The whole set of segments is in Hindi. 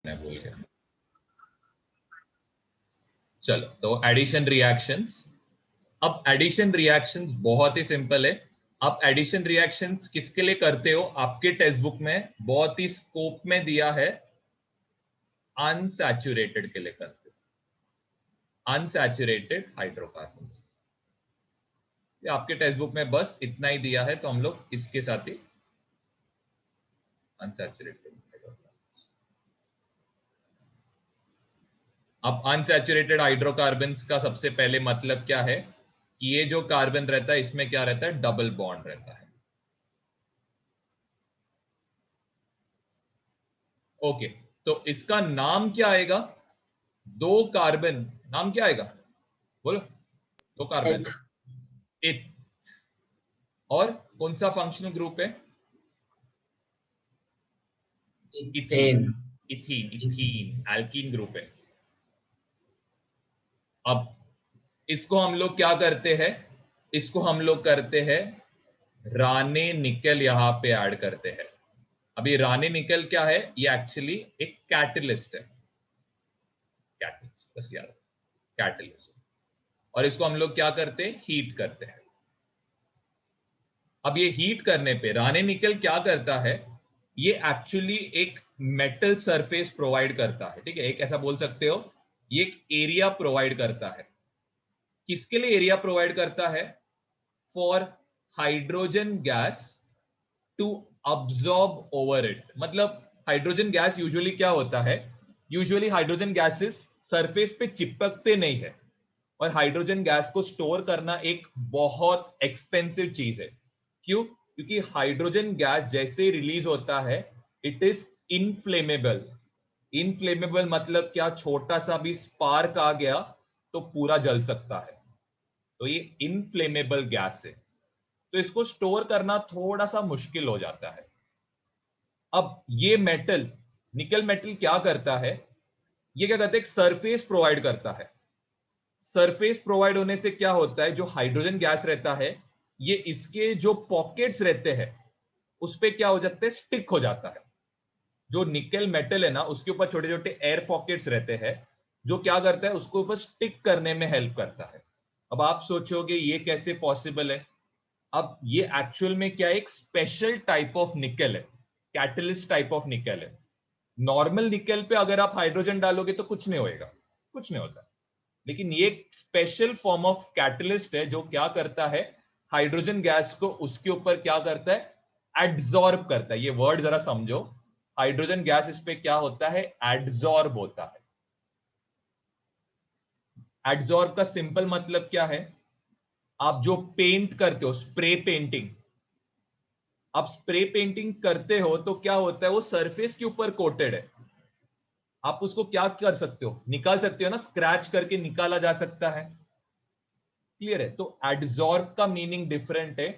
मैं भूल गया। चलो, तो एडिशन रिएक्शंस। अब एडिशन रिएक्शंस बहुत ही सिंपल है। आप एडिशन रिएक्शंस किसके लिए करते हो? आपके टेक्स्ट बुक में बहुत ही स्कोप में दिया है, अनसैचुरेटेड के लिए करते हो, अनसैचुरेटेड हाइड्रोकार्बन। ये आपके टेक्स्ट बुक में बस इतना ही दिया है, तो हम लोग इसके साथ ही अनसैचुरेटेड। अब अनसैचुरेटेड हाइड्रोकार्बन्स का सबसे पहले मतलब क्या है कि ये जो कार्बन रहता है इसमें क्या रहता है? डबल बॉन्ड रहता है। ओके, तो इसका नाम क्या आएगा? दो कार्बन, नाम क्या आएगा? बोलो। दो कार्बन, इथ। और कौन सा फंक्शनल ग्रुप है? Ethene. Ethene, ethene alkene group है। अब इसको हम लोग क्या करते हैं? इसको हम लोग करते हैं राने निकल, यहां पे ऐड करते हैं। अब ये राने निकल क्या है? ये एक्चुअली एक कैटलिस्ट है। कैटलिस्ट, बस याद, कैटलिस्ट। और इसको हम लोग क्या करते हैं? हीट करते हैं। अब ये हीट करने पे राने निकल क्या करता है? ये एक्चुअली एक मेटल सरफेस प्रोवाइड करता है, ठीक है? एक ऐसा बोल सकते हो, ये एक एरिया प्रोवाइड करता है। किसके लिए एरिया प्रोवाइड करता है? For hydrogen gas to absorb over it. मतलब हाइड्रोजन गैस यूजुअली क्या होता है? यूजुअली हाइड्रोजन गैसेस सरफेस पे चिपकते नहीं है, और हाइड्रोजन गैस को स्टोर करना एक बहुत एक्सपेंसिव चीज है। क्यों? क्योंकि हाइड्रोजन गैस जैसे ही रिलीज होता है, इट इज इनफ्लेमेबल। इनफ्लेमेबल मतलब क्या? छोटा सा भी स्पार्क आ गया तो पूरा जल सकता है। तो ये इनफ्लेमेबल गैस है, तो इसको स्टोर करना थोड़ा सा मुश्किल हो जाता है। अब ये मेटल, निकल मेटल क्या करता है? ये क्या करता है? एक सरफेस प्रोवाइड करता है। सरफेस प्रोवाइड होने से क्या होता है? जो हाइड्रोजन गैस रहता है, ये इसके जो पॉकेट्स रहते हैं उस पे क्या हो जाते हैं? स्टिक हो जाता है। जो निकल मेटल है ना, उसके ऊपर छोटे छोटे एयर पॉकेट्स रहते हैं, जो क्या करता है? उसको ऊपर स्टिक करने में हेल्प करता है। अब आप सोचोगे ये कैसे पॉसिबल है? अब ये एक्चुअल में क्या है? एक स्पेशल टाइप ऑफ निकल है, कैटलिस्ट टाइप ऑफ निकल है। नॉर्मल निकल पे अगर आप हाइड्रोजन डालोगे तो कुछ नहीं होएगा, कुछ नहीं होता। लेकिन ये स्पेशल फॉर्म ऑफ कैटलिस्ट है जो क्या करता है? हाइड्रोजन गैस को उसके ऊपर क्या करता है? एड्सॉर्ब करता है। ये वर्ड जरा समझो। हाइड्रोजन गैस इस पे क्या होता है? एड्सॉर्ब होता है। एड्सॉर्ब का सिंपल मतलब क्या है? आप जो पेंट करते हो, स्प्रे पेंटिंग, आप स्प्रे पेंटिंग करते हो तो क्या होता है? वो सरफेस के ऊपर कोटेड है। आप उसको क्या कर सकते हो? निकाल सकते हो ना, स्क्रैच करके निकाला जा सकता है। क्लियर है? तो एड्सॉर्ब का मीनिंग डिफरेंट है।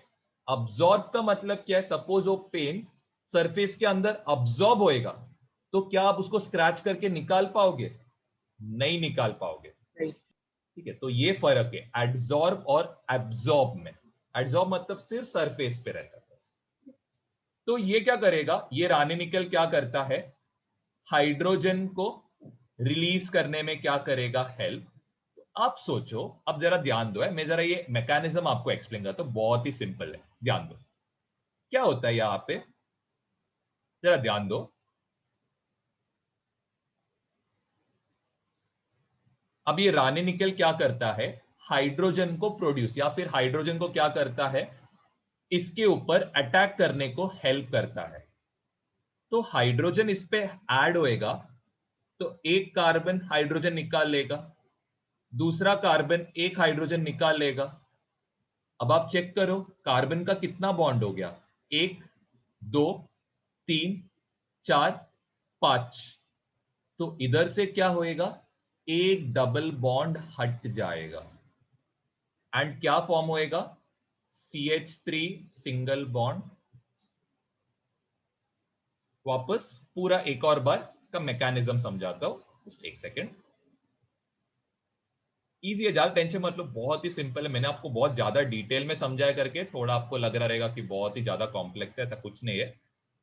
अब्सॉर्ब का मतलब क्या है? सपोज वो पेंट सरफेस के अंदर अब्सॉर्ब होएगा, तो क्या आप उसको स्क्रैच करके निकाल पाओगे? नहीं निकाल पाओगे। ठीक है, तो ये फर्क है एड्सॉर्ब और एब्सॉर्ब में। एड्सॉर्ब मतलब सिर्फ सरफेस पे रहता है बस। तो ये क्या करेगा? ये रानी निकल क्या करता है? हाइड्रोजन को रिलीज करने में क्या करेगा? हेल्प। आप सोचो, अब जरा ध्यान दो, है मैं जरा ये मैकेनिज्म आपको एक्सप्लेन करता हूं, बहुत ही सिंपल है, ध्यान दो। क्या होता है यहां पे? जरा ध्यान दो। अब ये रानी निकल क्या करता है? हाइड्रोजन को प्रोड्यूस, या फिर हाइड्रोजन को क्या करता है? इसके ऊपर अटैक करने को हेल्प करता है। तो हाइड्रोजन इस पे ऐड होएगा, तो एक कार्बन हाइड्रोजन निकाल लेगा, दूसरा कार्बन एक हाइड्रोजन निकाल लेगा। अब आप चेक करो, कार्बन का कितना बॉन्ड हो गया? एक, दो, तीन, चार, पांच। तो इधर से क्या होएगा? एक डबल बॉन्ड हट जाएगा, एंड क्या फॉर्म होएगा? CH3 single bond. वापस पूरा एक और बार इसका मैकेनिज्म समझाता हूं, जस्ट एक सेकेंड। इजी है, ज्यादा टेंशन मतलब, बहुत ही सिंपल है। मैंने आपको बहुत ज्यादा डिटेल में समझाया करके थोड़ा आपको लग रहा रहेगा कि बहुत ही ज्यादा कॉम्प्लेक्स है, ऐसा कुछ नहीं है।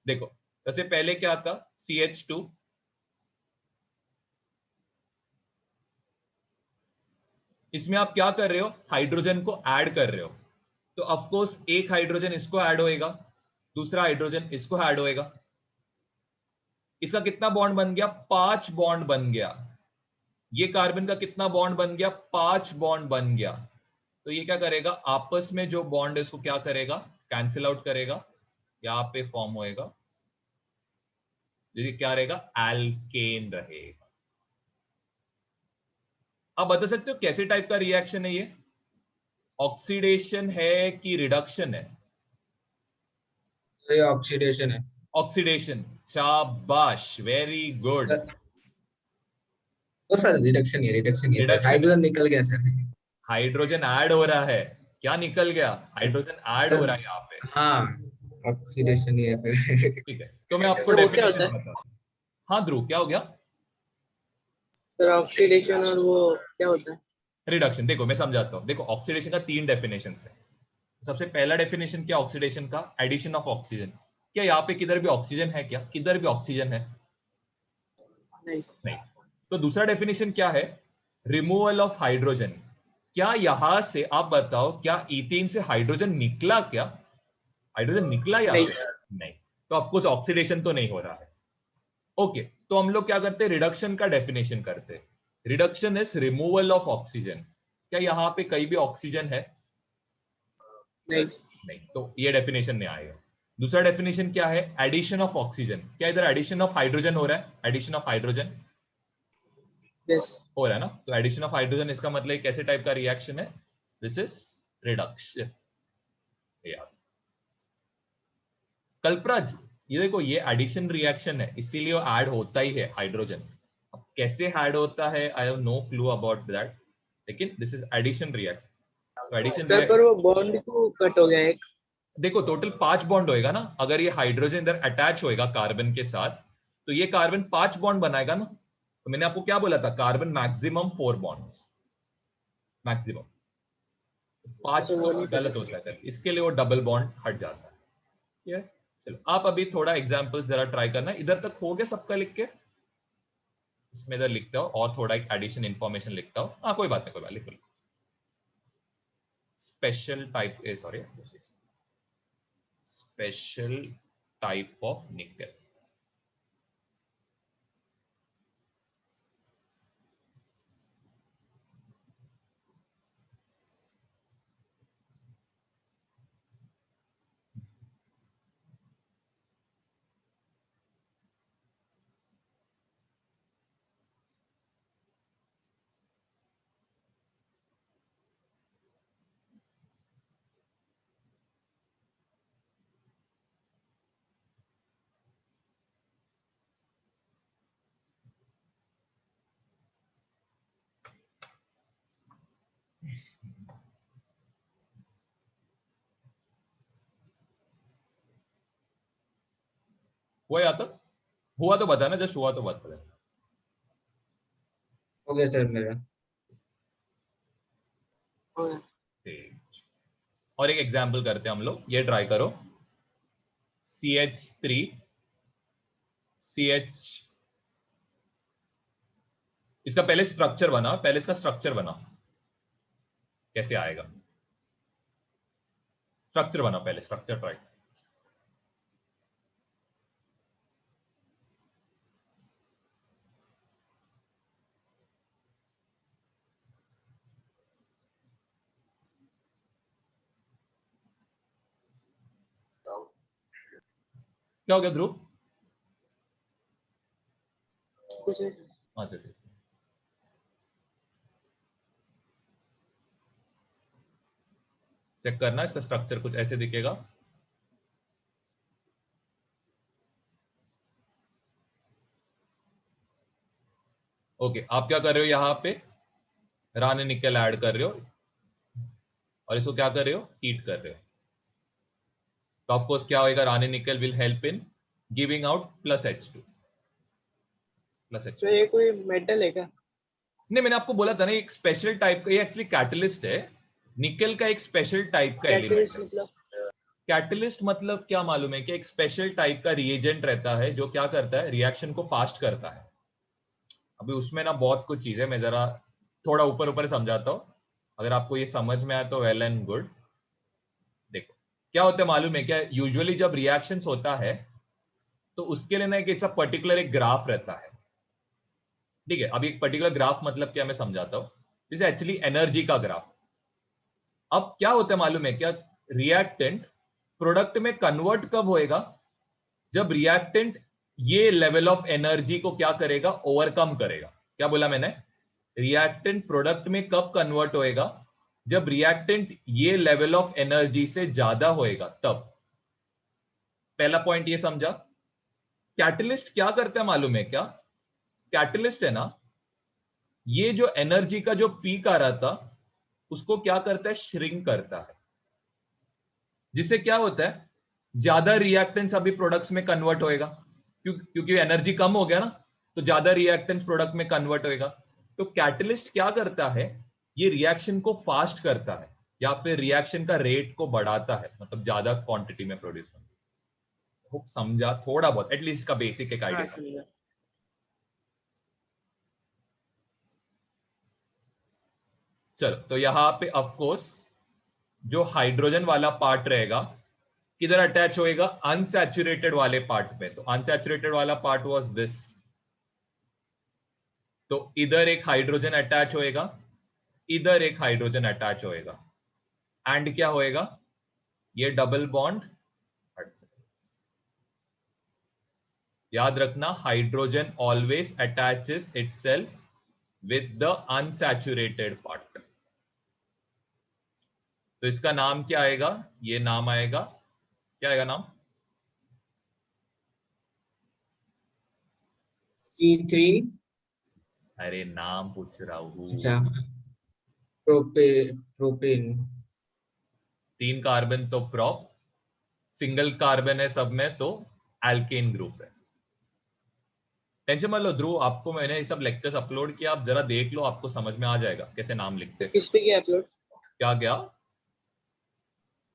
देखो, जैसे पहले क्या था? CH2, इसमें आप क्या कर रहे हो, हाइड्रोजन को ऐड कर रहे हो, तो ऑफ कोर्स एक हाइड्रोजन इसको ऐड होएगा, दूसरा हाइड्रोजन इसको ऐड होएगा, इसका कितना बॉन्ड बन गया, 5 बॉन्ड बन गया। ये कार्बन का कितना बॉन्ड बन गया, 5 बॉन्ड बन गया। तो ये क्या करेगा, आपस में जो बॉन्ड है इसको क्या करेगा, कैंसिल आउट करेगा, यहां पे फॉर्म होएगा, ये क्या रहेगा, एल्केन रहेगा। आप बता सकते हो कैसे टाइप का रिएक्शन है ये, ऑक्सीडेशन है कि रिडक्शन है? ये ऑक्सीडेशन है। ऑक्सीडेशन, शाबाश, वेरी गुड। वो सर रिडक्शन है, रिडक्शन है सर, रिडक्शन है, हाइड्रोजन निकल गया सर। हाइड्रोजन ऐड हो रहा है, क्या निकल गया, हाइड्रोजन ऐड हो सर रहा है यहाँ पे। हाँ, ऑक्सीडेशन ही है फिर। ठीक है, तो मैं आपको सर वो क्या होता डेफिनेशन है? बताता हूँ। हाँ ध्रुव, क्या हो गया? सर ऑक्सीडेशन और वो क्या होता है? रिडक्शन, देखो मैं समझाता हूँ। देखो ऑक्सीडेशन का 3 डेफिनेशन है। सबसे पहला डेफिनेशन क्या ऑक्सीडेशन का, एडिशन ऑफ ऑक्सीजन। क्या यहाँ पे किधर भी ऑक्सीजन है, क्या किधर भी ऑक्सीजन है? नहीं। नहीं। तो दूसरा डेफिनेशन क्या है, रिमूवल ऑफ हाइड्रोजन। क्या यहां से आप बताओ, क्या इथेन से हाइड्रोजन निकला, क्या हाइड्रोजन निकला यहां से? नहीं। तो ऑफकोर्स ऑक्सीडेशन तो नहीं हो रहा है। ओके, तो हम लोग क्या करते हैं, रिडक्शन का डेफिनेशन करते हैं। Reduction is removal of oxygen. क्या यहां पे कहीं भी ऑक्सीजन है? नहीं। नहीं, तो ये डेफिनेशन नहीं आएगा। दूसरा डेफिनेशन क्या है, एडिशन ऑफ ऑक्सीजन। क्या इधर एडिशन ऑफ हाइड्रोजन हो रहा है? Addition of hydrogen yes. हो रहा है ना, तो एडिशन ऑफ हाइड्रोजन, इसका मतलब कैसे टाइप का रिएक्शन है, दिस इज रिडक्शन। यार कल्पराज, ये देखो ये एडिशन रिएक्शन है, इसीलिए वो ऐड होता ही है हाइड्रोजन। अब कैसे ऐड होता है, I have no clue about that, लेकिन दिस इज एडिशन रिएक्शन। तो एडिशन सर पर रिएक्शन, वो बॉन्ड क्यों कट हो गया एक? देखो टोटल 5 बॉन्ड होएगा ना, अगर ये हाइड्रोजन इधर अटैच होएगा कार्बन के साथ, तो ये कार्बन 5 बॉन्ड बनाएगा ना। तो मैंने आपको क्या बोला था, कार्बन मैक्सिमम 4 बॉन्ड्स, मैक्सिमम 5 तो वो नहीं गलत पता। होता है, इसके लिए वो डबल बॉन्ड हट जाता है। ठीक है, चलो आप अभी थोड़ा एग्जांपल्स जरा ट्राई करना। इधर तक हो गया सबका लिख के, इसमें इधर लिखता हूँ और थोड़ा एक एडिशन इंफॉर्मेशन लिखता हूँ। हाँ कोई बात नहीं, कोई बात, लिख लो। Special type, sorry, special type of nickel. हुआ या तो हुआ तो बता ना, जस्ट हुआ तो बता। हो गया सर मेरा। हाँ। ठीक, और एक एग्जांपल करते हैं हम लोग, ये ट्राई करो। CH3 CH, इसका पहले स्ट्रक्चर बना, पहले इसका स्ट्रक्चर बना, कैसे आएगा, स्ट्रक्चर बना पहले, स्ट्रक्चर ट्राई। क्या हो गया ध्रुव? कुछ नहीं। हाँ चलिए, चेक करना, इसका स्ट्रक्चर कुछ ऐसे दिखेगा। ओके, आप क्या कर रहे हो, यहां पे रानी निकल ऐड कर रहे हो और इसको क्या कर रहे हो, हीट कर रहे हो। तो ऑफकोर्स क्या होगा, रानी निकल will help in giving out +H2, +H2। तो ये कोई मेटल है क्या? नहीं, मैंने आपको बोला था ना, एक स्पेशल टाइप का, ये एक्चुअली कैटलिस्ट है। निकल का एक स्पेशल टाइप का एलिमेंट कैटलिस्ट है। मतलब? कैटलिस्ट मतलब क्या मालूम है कि एक स्पेशल टाइप का रिएजेंट रहता है जो क्या करता है, रिएक्शन को फास्ट करता है। अभी उसमें ना बहुत कुछ चीज है, मैं जरा थोड़ा ऊपर ऊपर समझाता हूँ, अगर आपको ये समझ में आया तो वेल एंड गुड। देखो क्या होता है मालूम है क्या, यूजुअली जब रिएक्शंस होता है तो उसके लिए ना एक ऐसा पर्टिकुलर एक ग्राफ रहता है, ठीक है। अभी एक पर्टिकुलर ग्राफ मतलब क्या मैं समझाता हूं, जैसे एक्चुअली एनर्जी का ग्राफ। अब क्या होता है मालूम है क्या, रिएक्टेंट प्रोडक्ट में कन्वर्ट कब होएगा, जब रिएक्टेंट ये लेवल ऑफ एनर्जी को क्या करेगा, ओवरकम करेगा। क्या बोला मैंने, रिएक्टेंट प्रोडक्ट में कब कन्वर्ट होएगा, जब रिएक्टेंट ये लेवल ऑफ एनर्जी से ज्यादा होएगा तब। पहला पॉइंट ये समझा। कैटलिस्ट क्या करता है मालूम है क्या, कैटलिस्ट है ना, ये जो एनर्जी का जो पीक आ रहा था उसको क्या करता है, श्रिंक करता है। जिससे क्या होता है, ज्यादा रिएक्टेंट्स अभी प्रोडक्ट्स में कन्वर्ट होएगा, क्योंकि एनर्जी कम हो गया ना, तो ज्यादा रिएक्टेंट्स प्रोडक्ट में कन्वर्ट होएगा। तो कैटलिस्ट क्या करता है, ये रिएक्शन को फास्ट करता है या फिर रिएक्शन का रेट को बढ़ाता है, मतलब ज्यादा क्वांटिटी में प्रोड्यूस होता है। समझा थोड़ा बहुत, एटलीस्ट का बेसिक एक हाँ आइडिया। समझा। चलो तो यहां पे ऑफ कोर्स जो हाइड्रोजन वाला पार्ट रहेगा किधर अटैच होएगा, अनसैचुरेटेड वाले पार्ट में। तो अनसैचुरेटेड वाला पार्ट वाज दिस, तो इधर एक हाइड्रोजन अटैच होएगा, इधर एक हाइड्रोजन अटैच होएगा, एंड क्या होएगा, ये डबल बॉन्ड। याद रखना, hydrogen always attaches itself with the unsaturated part. तो इसका नाम क्या आएगा, ये नाम आएगा, क्या आएगा नाम, C3। अरे नाम पूछ रहा हूं। अच्छा, प्रोपेन। 3 कार्बन तो प्रॉप, सिंगल कार्बन है सब में तो एल्केन ग्रुप है। टेंशन मत लो ध्रुव, आपको मैंने ये सब लेक्चर्स अपलोड किया, आप जरा देख लो, आपको समझ में आ जाएगा कैसे नाम लिखते हैं। किस पे किया अपलोड? क्या क्या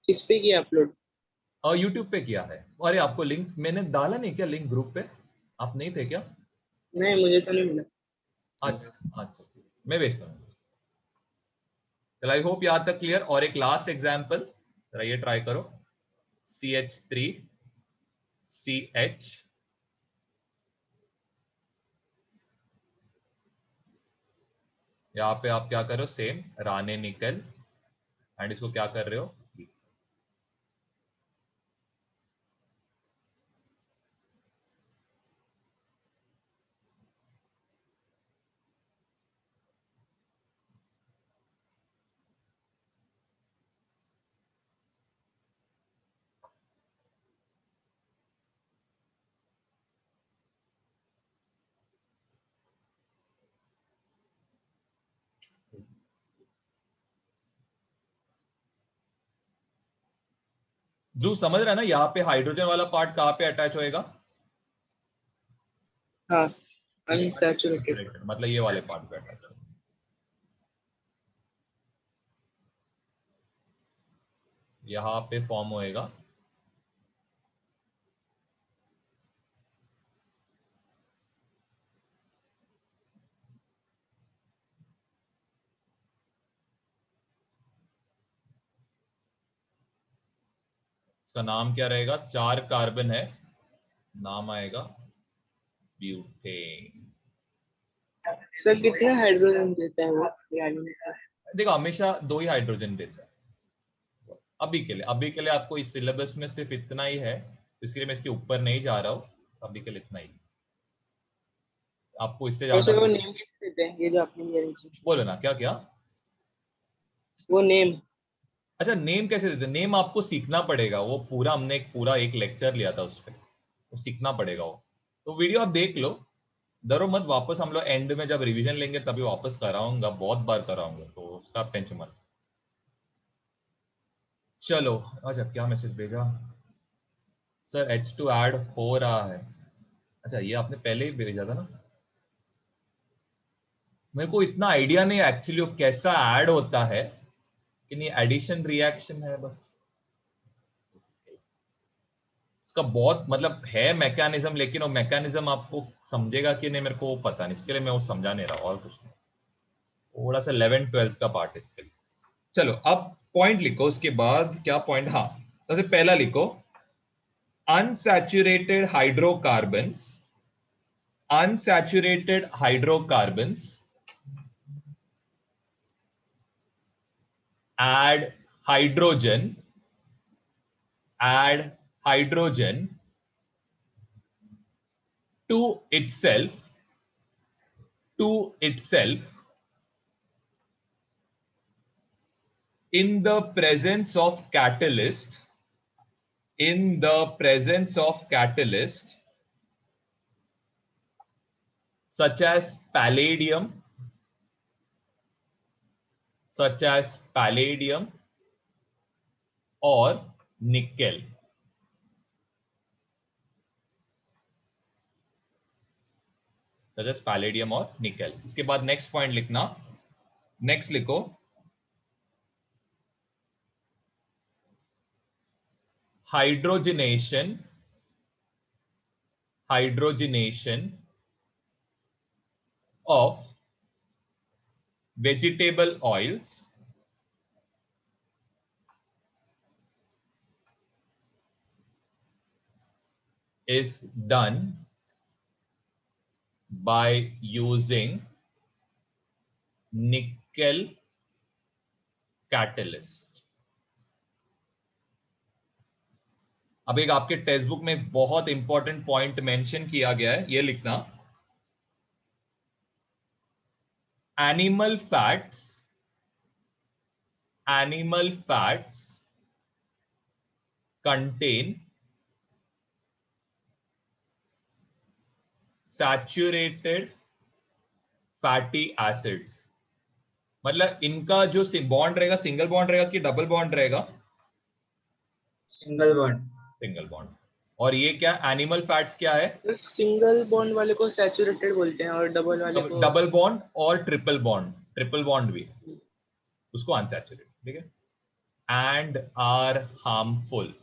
किस पे किया अपलोड? और यूट्यूब पे किया है। अरे आपको लिंक मैंने डाला नहीं क्या, लिंक ग्रुप पे आप नहीं थे क्या? नहीं मुझे तो नहीं मिला। अच्छा अच्छा, मैं भेजता हूँ। चलो आई होप यहाँ तक क्लियर। और एक लास्ट एग्जाम्पल जरा ये ट्राई करो, CH3CH, यहाँ पे आप क्या कर रहे हो, सेम राने निकल, एंड इसको क्या कर रहे हो, ध्रुव समझ रहा है ना, यहाँ पे हाइड्रोजन वाला पार्ट कहाँ पे अटैच होएगा, हाँ अनसैचुरेटेड। मतलब ये वाले पार्ट पे अटैच होएगा। यहाँ पे फॉर्म होएगा इसका नाम क्या रहेगा, 4 कार्बन है, नाम आएगा ब्यूटेन। सर कितने हाइड्रोजन देता है वो यानी? देखो हमेशा 2 ही हाइड्रोजन देता है अभी के लिए आपको इस सिलेबस में सिर्फ इतना ही है, इसलिए मैं इसके ऊपर नहीं जा रहा हूँ, अभी के लिए इतना ही। आपको इससे और ज्यादा सर वो नेम कैसे देते हैं, ये जो आपने ये रही चीज? बोलो ना, क्या क्या वो नेम? अच्छा नेम कैसे देते, नेम आपको सीखना पड़ेगा, वो पूरा हमने एक लेक्चर लिया था उस पर, वो सीखना पड़ेगा वो। तो वीडियो आप देख लो, डरो मत, वापस हम लोग एंड में जब रिवीजन लेंगे तभी वापस कराऊंगा, बहुत बार कराऊंगा, तो उसका आप टेंशन मत। चलो अच्छा, क्या मैसेज भेजा, सर H2 ऐड हो रहा है। अच्छा ये आपने पहले ही भेजा था ना, मेरे को इतना आइडिया नहीं एक्चुअली वो कैसा ऐड होता है, कि ये एडिशन रिएक्शन है बस, इसका बहुत मतलब है मैकेनिज्म, लेकिन वो मैकेनिज्म आपको समझेगा कि नहीं मेरे को वो पता नहीं, इसके लिए मैं वो समझा नहीं रहा, और कुछ नहीं, थोड़ा सा 11th 12th का पार्ट है इसके लिए। चलो अब पॉइंट लिखो, उसके बाद क्या पॉइंट, हाँ सबसे पहला लिखो unsaturated hydrocarbons, unsaturated hydrocarbons add hydrogen, add hydrogen to itself, to itself in the presence of catalyst, in the presence of catalyst such as palladium, such as palladium or nickel, such as palladium और nickel। इसके बाद नेक्स्ट पॉइंट लिखना, नेक्स्ट लिखो hydrogenation, hydrogenation of vegetable oils is done by using nickel catalyst। अब एक आपके टेक्स्ट बुक में बहुत इंपॉर्टेंट पॉइंट मेंशन किया गया है, ये लिखना, animal fats, animal fats contain saturated fatty acids. मतलब इनका जो बॉन्ड रहेगा सिंगल बॉन्ड रहेगा कि डबल बॉन्ड रहेगा? Single bond. Single bond. और ये क्या एनिमल फैट्स क्या है? सिंगल बॉन्ड वाले को सैचुरेटेड बोलते हैं और डबल वाले को डबल बॉन्ड और ट्रिपल बॉन्ड भी उसको अनसैचुरेटेड, ठीक है, and are harmful.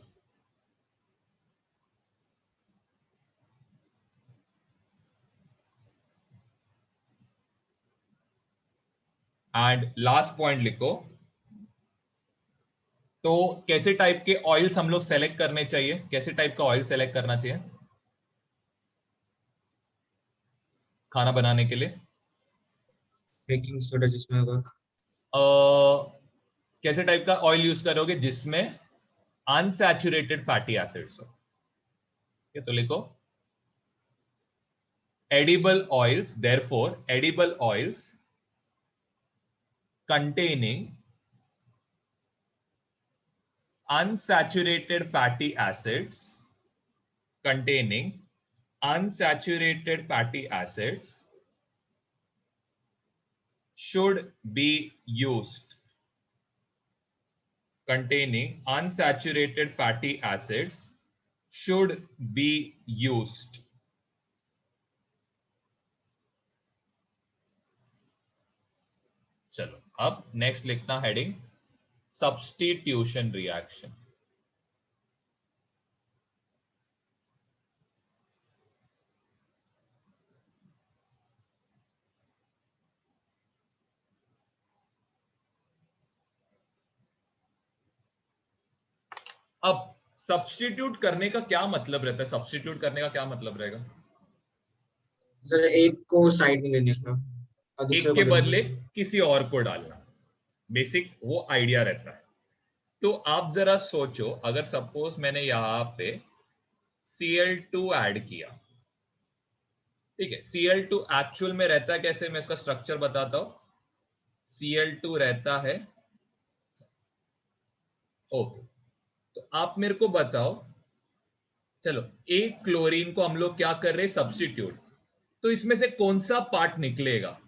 And last point लिखो, तो कैसे टाइप के ऑयल्स हम लोग सेलेक्ट करने चाहिए, कैसे टाइप का ऑयल सेलेक्ट करना चाहिए खाना बनाने के लिए? बेकिंग सोडा जिसमें होगा। कैसे टाइप का ऑयल यूज करोगे? जिसमें अनसैचुरेटेड फैटी एसिड्स हो। ठीक है, तो लिखो edible oils, therefore edible oils containing unsaturated fatty acids, containing unsaturated fatty acids should be used, containing unsaturated fatty acids should be used। चलो अब नेक्स्ट लिखना हेडिंग सब्स्टिट्यूशन रिएक्शन। अब सब्स्टिट्यूट करने का क्या मतलब रहता है? सब्स्टिट्यूट करने का क्या मतलब रहेगा? सर एक को साइड में लेने का और दूसरे एक के को बदले किसी और को डालना, बेसिक वो आइडिया रहता है। तो आप जरा सोचो, अगर सपोज मैंने यहां पे Cl2 ऐड किया, ठीक है, Cl2 एक्चुअल में रहता है कैसे, मैं इसका स्ट्रक्चर बताता हूं। Cl2 रहता है, ओके, तो आप मेरे को बताओ, चलो एक क्लोरीन को हम लोग क्या कर रहे हैं, सब्स्टिट्यूट, तो इसमें से कौन सा पार्ट निकलेगा?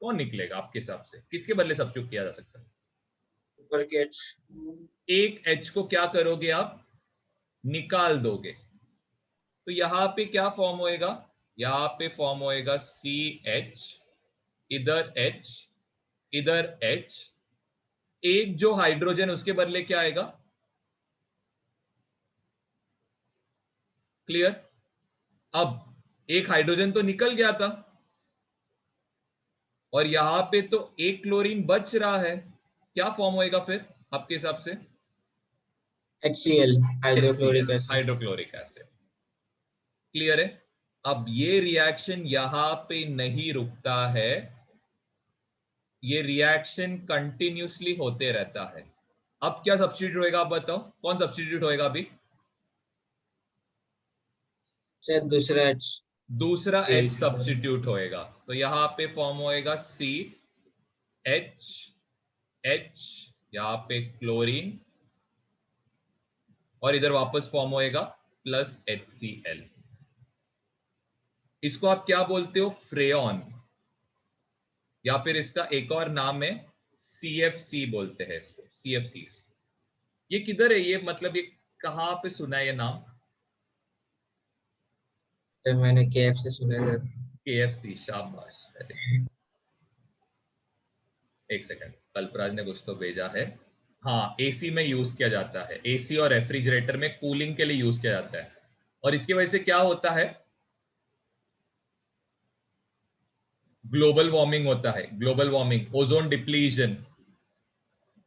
कौन निकलेगा आपके हिसाब से? किसके बदले सब्स्टिट्यूट किया जा सकता है? ऊपर के H। एक H को क्या करोगे आप, निकाल दोगे, तो यहां पे क्या फॉर्म होएगा? यहां पे फॉर्म होएगा CH, इधर H, इधर H, एक जो हाइड्रोजन उसके बदले क्या आएगा? क्लियर? अब एक हाइड्रोजन तो निकल गया था और यहां पे तो एक क्लोरीन बच रहा है, क्या फॉर्म होएगा फिर आपके हिसाब से? HCl, hydrochloric HCl, acid. Hydrochloric acid. Clear है? अब ये रिएक्शन यहां पे नहीं रुकता है, ये रिएक्शन कंटिन्यूसली होते रहता है। अब क्या सब्स्टिट्यूट होएगा, आप बताओ कौन सब्स्टिट्यूट होएगा अभी? सर दूसरा H दूसरा H CH। सब्स्टिट्यूट होएगा, तो यहां पे फॉर्म होएगा CH, H, यहां पे क्लोरीन, और इधर वापस फॉर्म होएगा प्लस HCl। इसको आप क्या बोलते हो? फ्रेयॉन, या फिर इसका एक और नाम है CFC बोलते हैं इसको, CFC। ये किधर है ये, मतलब ये कहाँ पे सुना है ये नाम? सर मैंने KF से सुना है सर। KFC, शाबाश। एक सेकंड, कल्पराज ने कुछ तो भेजा है। हाँ, एसी में यूज किया जाता है, एसी और रेफ्रिजरेटर में कूलिंग के लिए यूज किया जाता है। और इसकी वजह से क्या होता है? ग्लोबल वार्मिंग होता है, ग्लोबल वार्मिंग, ओजोन डिप्लीशन।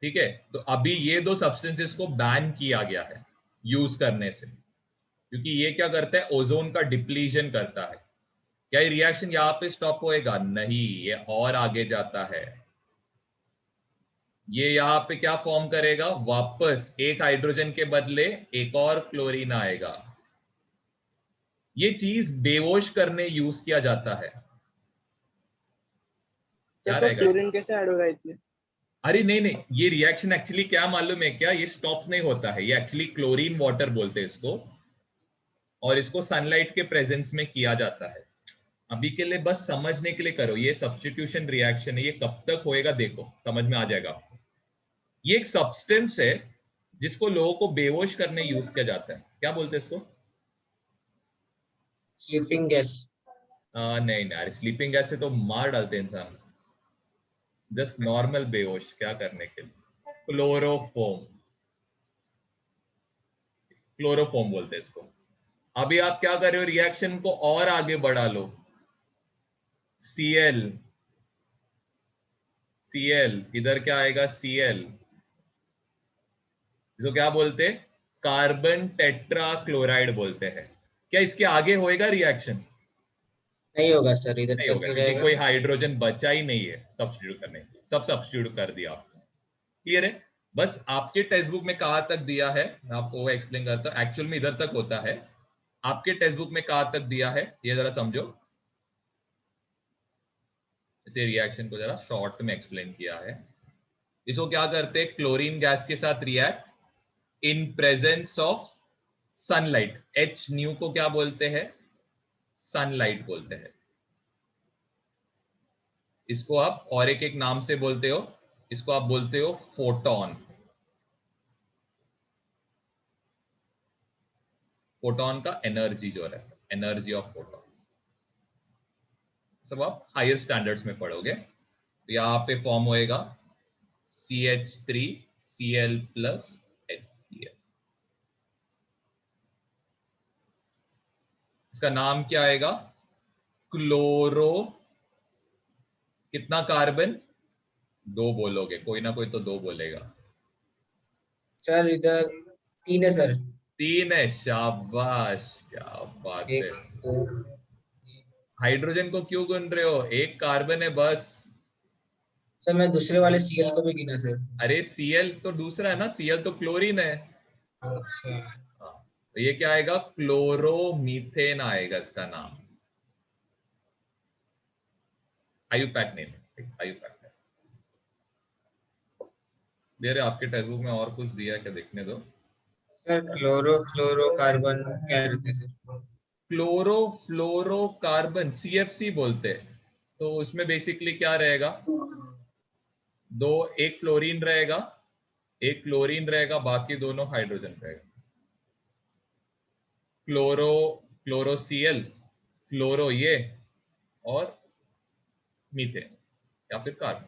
ठीक है, तो अभी ये दो सब्सटेंसेस को बैन किया गया है यूज करने से, क्योंकि ये क्या करता है? ओजोन का डिप्लीशन करता है। क्या ये रिएक्शन यहाँ पे स्टॉप होएगा? नहीं, ये और आगे जाता है। ये यहाँ पे क्या फॉर्म करेगा? वापस एक हाइड्रोजन के बदले एक और क्लोरीन आएगा। ये चीज बेहोश करने यूज किया जाता है। सर क्या तो रहेगा? क्लोरीन कैसे ऐड होगा इसमें? अरे नहीं नहीं, ये रिएक्शन एक्चुअली क्या मालूम है क्या, ये स्टॉप नहीं होता है, ये एक्चुअली क्लोरीन वाटर बोलते हैं इसको, और इसको सनलाइट के प्रेजेंस में किया जाता है। अभी के लिए बस समझने के लिए करो, ये सब्स्टिट्यूशन रिएक्शन है, ये कब तक होएगा देखो, समझ में आ जाएगा आपको। ये एक सब्सटेंस है जिसको लोगों को बेहोश करने यूज किया जाता है। क्या बोलते हैं इसको? Sleeping gas. नहीं नहीं, अरे स्लीपिंग गैस से तो मार डालते हैं इंसान। जस्ट अच्छा। नॉर्मल बेहोश क्या करने के लिए? क्लोरोफोम, क्लोरोफोम बोलते हैं इसको। अभी आप क्या कर रहे हो? रिएक्शन को और आगे बढ़ा लो। Cl, Cl, इधर क्या आएगा? Cl, जो क्या बोलते हैं? कार्बन टेट्रा क्लोराइड बोलते हैं। क्या इसके आगे होएगा रिएक्शन? नहीं होगा सर, इधर नहीं तक होगा, ही क्योंकि रहेगा। कोई हाइड्रोजन बचा ही नहीं है सब्स्टिट्यूट करने के लिए, सब सब्स्टिट्यूट कर दिया आपने। क्लियर है? बस आपके टेक्स्ट बुक में कहां तक दिया है, मैं आपको वो एक्सप्लेन करता हूं। एक्चुअल में इधर तक होता है, आपके टेक्स्ट बुक में कहां तक दिया है ये जरा समझो। इसे रिएक्शन को जरा शॉर्ट में एक्सप्लेन किया है। इसको क्या करते हैं? क्लोरीन गैस के साथ react in presence of sunlight. H new को क्या बोलते हैं? सनलाइट बोलते हैं। इसको आप और एक नाम से बोलते हो, इसको आप बोलते हो फोटोन। फोटोन का एनर्जी जो है, एनर्जी ऑफ फोटोन, सब आप हायर स्टैंडर्ड्स में पढ़ोगे। तो यहाँ पे फॉर्म होएगा CH3Cl प्लस HCl। इसका नाम क्या आएगा? क्लोरो, कितना कार्बन? दो बोलोगे, कोई ना कोई तो दो बोलेगा। सर इधर 3 है सर। तीन है, शाबाश, क्या बात है। एक, दो। हाइड्रोजन को क्यों गिन रहे हो? एक कार्बन है बस। सर मैं दूसरे वाले Cl को भी गिना सर। अरे Cl तो दूसरा है ना, Cl तो क्लोरीन है। अच्छा। हाँ, तो ये क्या आएगा? क्लोरोमीथेन आएगा इसका नाम। IUPAC name, IUPAC. दे रहे आपके टेक्स्ट बुक में और कुछ दिया है क्या, देखने दो। सर क्लोरोफ्लोरोकार्बन क्या रहते हैं सर? क्लोरोफ्लोरोकार्बन CFC बोलते हैं। तो उसमें बेसिकली क्या रहेगा? दो, एक फ्लोरीन रहेगा, एक क्लोरीन रहेगा, बाकी दोनों हाइड्रोजन रहेगा। क्लोरो, क्लोरोसीएल, फ्लोरो ये, और मीथेन या फिर कार्बन।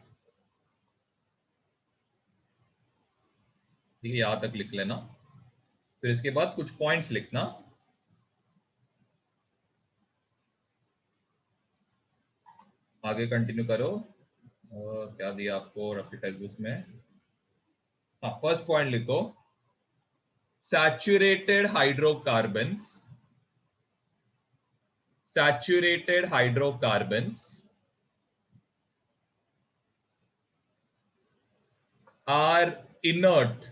ठीक है, यहां तक लिख लेना। फिर इसके बाद कुछ पॉइंट्स लिखना। आगे कंटिन्यू करो। और क्या दिया आपको आपके टेक्स्ट बुक में? हाँ, फर्स्ट पॉइंट लिखो, saturated hydrocarbons are inert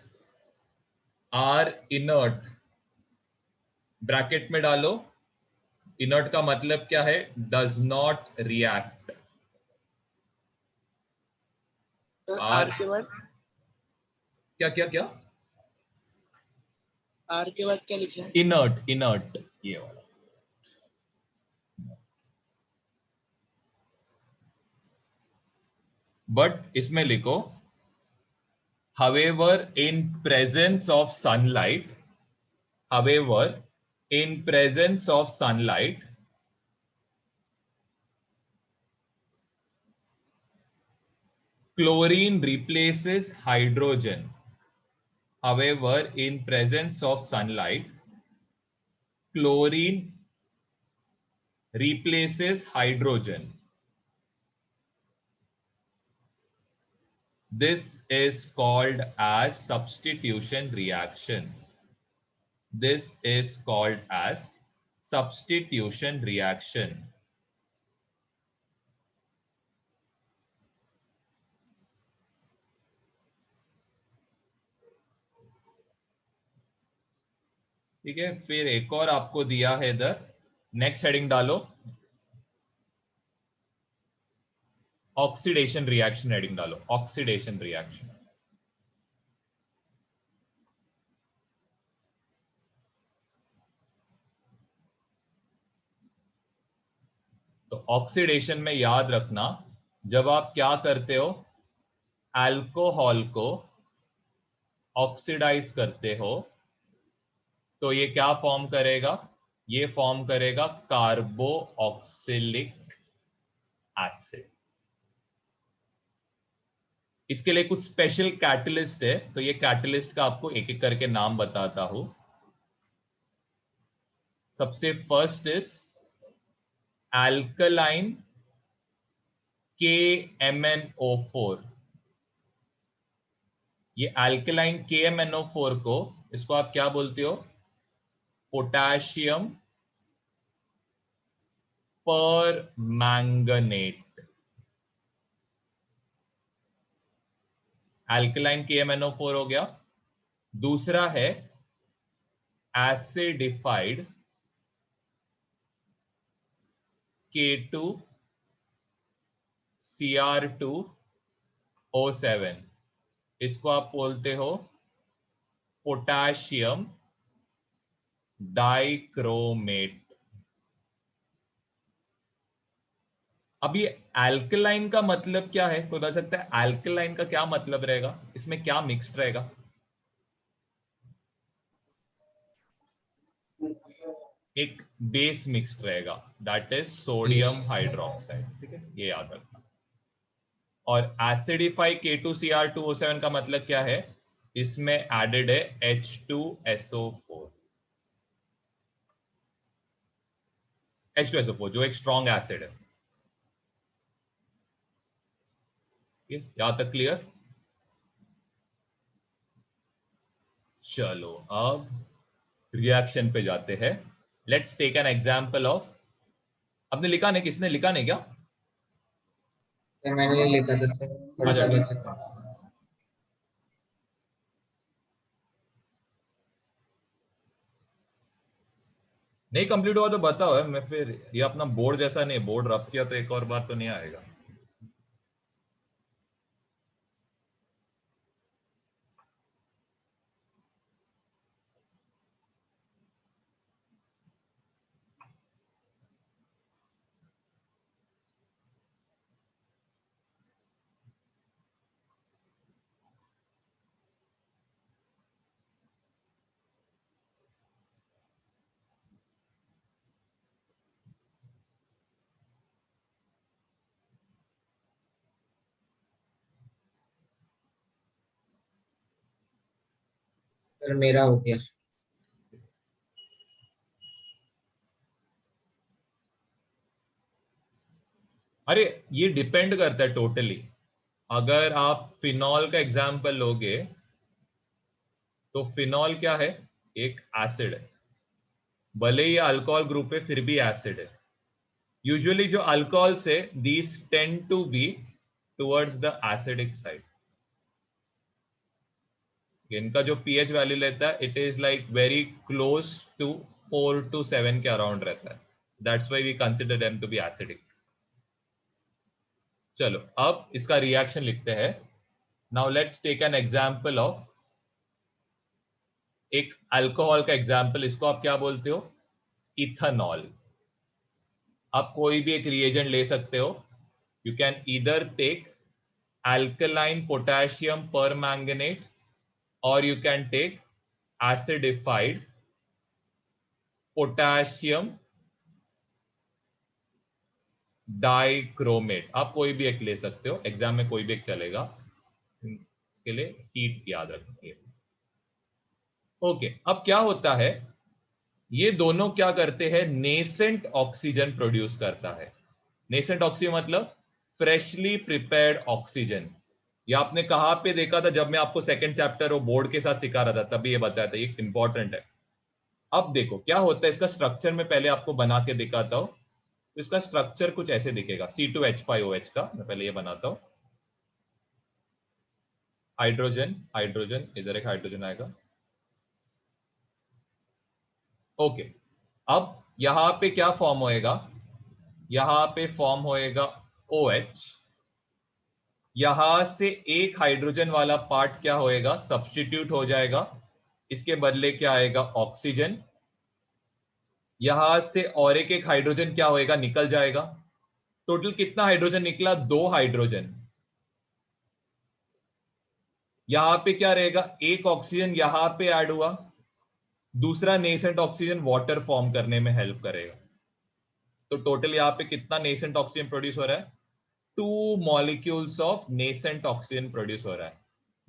bracket में डालो, इनर्ट का मतलब क्या है, does not react. Sir are are के बाद क्या क्या क्या आर के बाद क्या लिखना है? इनर्ट ये वाला। बट इसमें लिखो, however in presence of sunlight chlorine replaces hydrogen. However, in presence of sunlight, chlorine replaces hydrogen. This is called as substitution reaction. This is called as substitution reaction. ठीक है, फिर एक और आपको दिया है इधर, नेक्स्ट हेडिंग डालो, ऑक्सीडेशन रिएक्शन हेडिंग डालो, ऑक्सीडेशन रिएक्शन। तो ऑक्सीडेशन में याद रखना, जब आप क्या करते हो, अल्कोहल को ऑक्सीडाइज करते हो, तो ये क्या फॉर्म करेगा, ये फॉर्म करेगा कार्बो ऑक्सिलिक एसिड। इसके लिए कुछ स्पेशल कैटलिस्ट है, तो ये कैटलिस्ट का आपको एक एक करके नाम बताता हूं। सबसे फर्स्ट इज अल्कलाइन KMnO4। ये अल्कलाइन KMnO4 को, इसको आप क्या बोलते हो, पोटेशियम पर मैंगनेट। अल्कलाइन KMnO4 हो गया। दूसरा है एसिडिफाइड K2Cr2O7, इसको आप बोलते हो पोटेशियम डाइक्रोमेट। अब ये अल्कलाइन का मतलब क्या है, कोई बता सकता है अल्कलाइन का क्या मतलब रहेगा, इसमें क्या मिक्स्ड रहेगा? एक बेस मिक्स्ड रहेगा, दैट इज सोडियम हाइड्रोक्साइड। ठीक है, ये याद रखना। और एसिडिफाई K2Cr2O7 का मतलब क्या है, इसमें एडेड है H2SO4। H2SO4 जो एक स्ट्रॉन्ग एसिड है। यहां तक क्लियर? चलो अब रिएक्शन पे जाते हैं। Let's take an example of, आपने लिखा नहीं, किसने लिखा नहीं क्या? सर मैंने नहीं लिखा था सर, थोड़ा अच्छा सा ठीक बचा था। है। नहीं कंप्लीट हुआ तो बताओ, है मैं फिर, ये अपना बोर्ड जैसा नहीं, बोर्ड रफ किया तो एक और बार तो नहीं आएगा। सर मेरा हो गया। अरे ये डिपेंड करता है टोटली। अगर आप फिनॉल का एग्जाम्पल लोगे तो फिनॉल क्या है, एक एसिड है, भले ही अल्कोहल ग्रुप है फिर भी एसिड है। यूजुअली जो अल्कोहल्स है these tend to be towards the acidic side. इनका जो पीएच वैल्यू लेता है it is like very close to 4 to 7 के अराउंड रहता है, that's why we consider them to be acidic. चलो अब इसका रिएक्शन लिखते हैं। Now let's take an example of एक अल्कोहल का एग्जांपल, इसको आप क्या बोलते हो, इथेनॉल। आप कोई भी एक रिएजेंट ले सकते हो, you can either take alkaline potassium permanganate or you can take acidified potassium dichromate। आप कोई भी एक ले सकते हो, एग्जाम में कोई भी एक चलेगा, इसके लिए हीट याद रखिए। ओके, अब क्या होता है, ये दोनों क्या करते हैं, नेसेंट ऑक्सीजन प्रोड्यूस करता है। नेसेंट ऑक्सीजन मतलब फ्रेशली प्रिपेयर्ड ऑक्सीजन। ये आपने कहां पे देखा था, जब मैं आपको सेकंड चैप्टर वो बोर्ड के साथ सिखा रहा था तभी ये बताया था, ये इंपॉर्टेंट है। अब देखो क्या होता है, इसका स्ट्रक्चर में पहले आपको बना के दिखाता हूं। तो इसका स्ट्रक्चर कुछ ऐसे दिखेगा, C2H5OH का। मैं पहले ये बनाता हूं, हाइड्रोजन हाइड्रोजन, इधर एक हाइड्रोजन आएगा। ओके, अब यहां पे क्या फॉर्म होएगा, यहां पे फॉर्म होएगा OH। यहां से एक हाइड्रोजन वाला पार्ट क्या होएगा, सब्स्टिट्यूट हो जाएगा, इसके बदले क्या आएगा, ऑक्सीजन। यहां से और एक हाइड्रोजन क्या होएगा, निकल जाएगा। टोटल कितना हाइड्रोजन निकला, 2 हाइड्रोजन। यहां पे क्या रहेगा, एक ऑक्सीजन यहां पे ऐड हुआ, दूसरा नेसेंट ऑक्सीजन वाटर फॉर्म करने में हेल्प करेगा। तो टोटल यहां पे कितना नेसेंट ऑक्सीजन प्रोड्यूस हो रहा है, 2 molecules of nascent oxygen produce हो रहा है,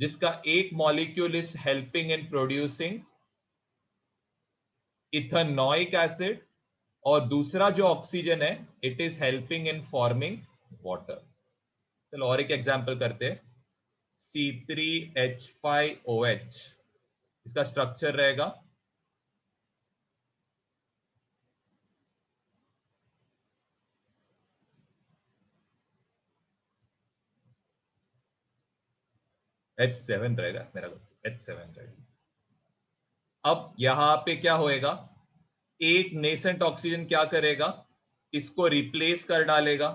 जिसका एक molecule is helping in producing ethanoic acid, और दूसरा जो ऑक्सीजन है it is helping in forming water. चलो और एक एग्जांपल करते हैं, C3H5OH। इसका स्ट्रक्चर रहेगा H7 रहेगा, मेरा H7 रहेगा। अब यहां पे क्या होएगा, एक नेसेंट ऑक्सीजन क्या करेगा, इसको रिप्लेस कर डालेगा।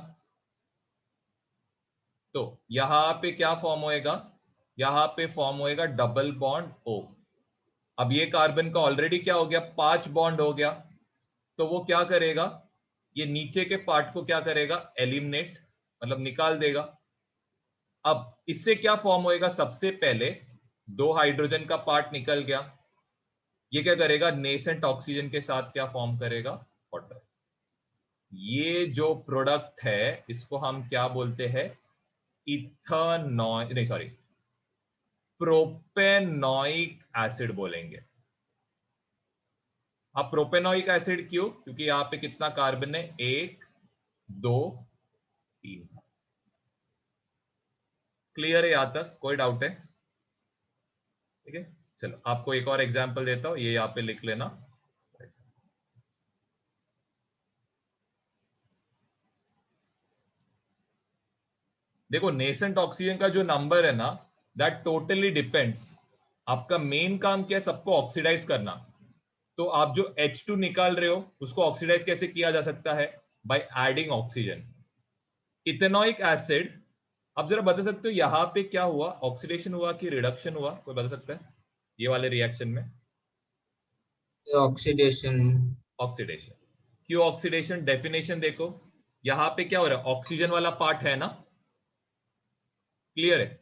तो यहां पे क्या फॉर्म होएगा, यहां पे फॉर्म होएगा डबल बॉन्ड O। अब ये कार्बन का ऑलरेडी क्या हो गया, 5 बॉन्ड हो गया, तो वो क्या करेगा, ये नीचे के पार्ट को क्या करेगा, एलिमिनेट मतलब निकाल देगा। अब इससे क्या फॉर्म होएगा, सबसे पहले 2 हाइड्रोजन का पार्ट निकल गया, ये क्या करेगा, नेसेंट ऑक्सीजन के साथ क्या फॉर्म करेगा, वाटर। ये जो प्रोडक्ट है इसको हम क्या बोलते हैं, इथेनॉइक, नहीं सॉरी, प्रोपेनॉइक एसिड बोलेंगे। अब प्रोपेनॉइक एसिड क्यों, क्योंकि यहां पे कितना कार्बन है, 1 2 3। क्लियर है, यहां तक कोई डाउट है, ठीक है। चलो आपको एक और एग्जांपल देता हूं, ये यहां पे लिख लेना। देखो नेसेंट ऑक्सीजन का जो नंबर है ना, दैट टोटली डिपेंड्स, आपका मेन काम क्या है, सबको ऑक्सीडाइज करना। तो आप जो H2 निकाल रहे हो उसको ऑक्सीडाइज कैसे किया जा सकता है, by adding oxygen. Ethanoic acid, आप जरा बता सकते हो यहां पे क्या हुआ, ऑक्सीडेशन हुआ कि रिडक्शन हुआ, कोई बता सकता है ये वाले रिएक्शन में। ऑक्सीडेशन। ऑक्सीडेशन। क्यों ऑक्सीडेशन, डेफिनेशन देखो, यहां पे क्या हो रहा है, ऑक्सीजन वाला पार्ट है ना, क्लियर है,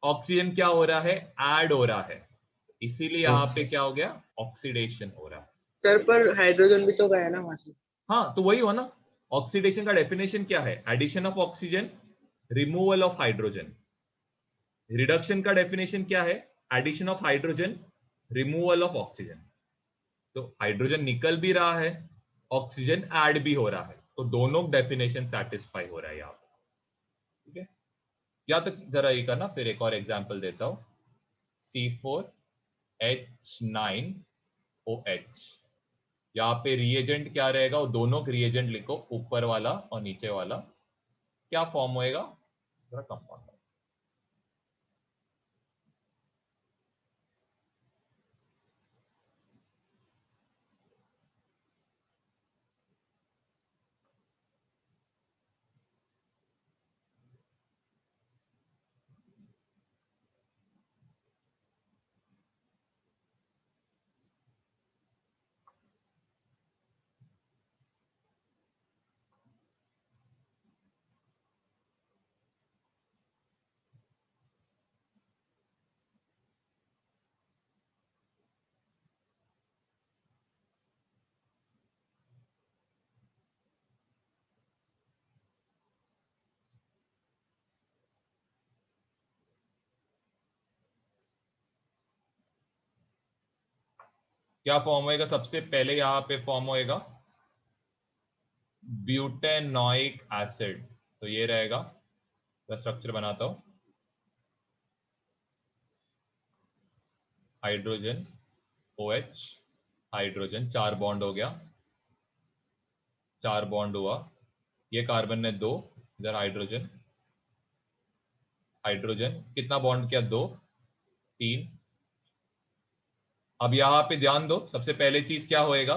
ऑक्सीजन क्या हो रहा है, ऐड हो रहा है, इसीलिए यहां पे क्या हो गया, ऑक्सीडेशन हो रहा है। सर पर हाइड्रोजन भी तो गया ना वहां से। हाँ तो वही हो ना, ऑक्सीडेशन का डेफिनेशन क्या है, addition of oxygen, removal of hydrogen. Reduction का डेफिनेशन क्या है, addition of hydrogen, removal of oxygen. तो हाइड्रोजन निकल भी रहा है, ऑक्सीजन ऐड भी हो रहा है, तो दोनों डेफिनेशन सेटिस्फाई हो रहा है यहाँ पर, ठीक है। या तक जरा ये करना, फिर एक और एग्जांपल देता हूं, C4 H9OH। यहाँ पे रिएजेंट क्या रहेगा, वो दोनों रिएजेंट लिखो, ऊपर वाला और नीचे वाला। क्या फॉर्म होएगा, जरा कंपाउंड। क्या फॉर्म होएगा, सबसे पहले यहां पे फॉर्म होएगा ब्यूटेनोइक एसिड। तो ये रहेगा, मैं स्ट्रक्चर बनाता हूं। हाइड्रोजन OH, हाइड्रोजन 4 बॉन्ड हो गया, 4 बॉन्ड हुआ, ये कार्बन ने 2, इधर हाइड्रोजन, हाइड्रोजन कितना बॉन्ड किया, 2, 3। अब यहां पे ध्यान दो, सबसे पहले चीज क्या होएगा,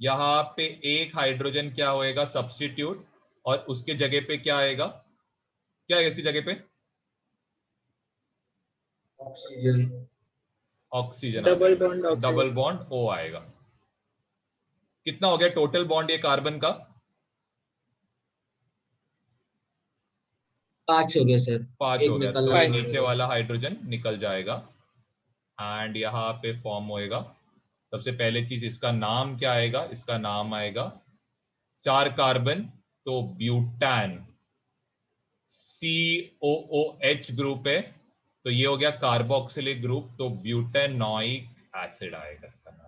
यहां पे एक हाइड्रोजन क्या होएगा, सब्स्टिट्यूट, और उसके जगह पे क्या आएगा, क्या है इसकी जगह पे, ऑक्सीजन। ऑक्सीजन आ डबल जाएगा, bond double oxygen. Bond O आएगा। कितना हो गया टोटल बॉन्ड ये कार्बन का, 5 हो गया सर। 5 एक हो गया, निकलना तो ये फाइव। भी नीचे पड़ेगा। वाला हाइड्रोजन निकल जाएगा। एंड यहाँ पे फॉर्म होएगा, सबसे पहले चीज इसका नाम क्या आएगा, इसका नाम आएगा 4 कार्बन, तो ब्यूटान, COOH ग्रुप है, तो ये हो गया कार्बोक्सिलिक ग्रुप, तो ब्यूटेनोइक एसिड आएगा इसका नाम।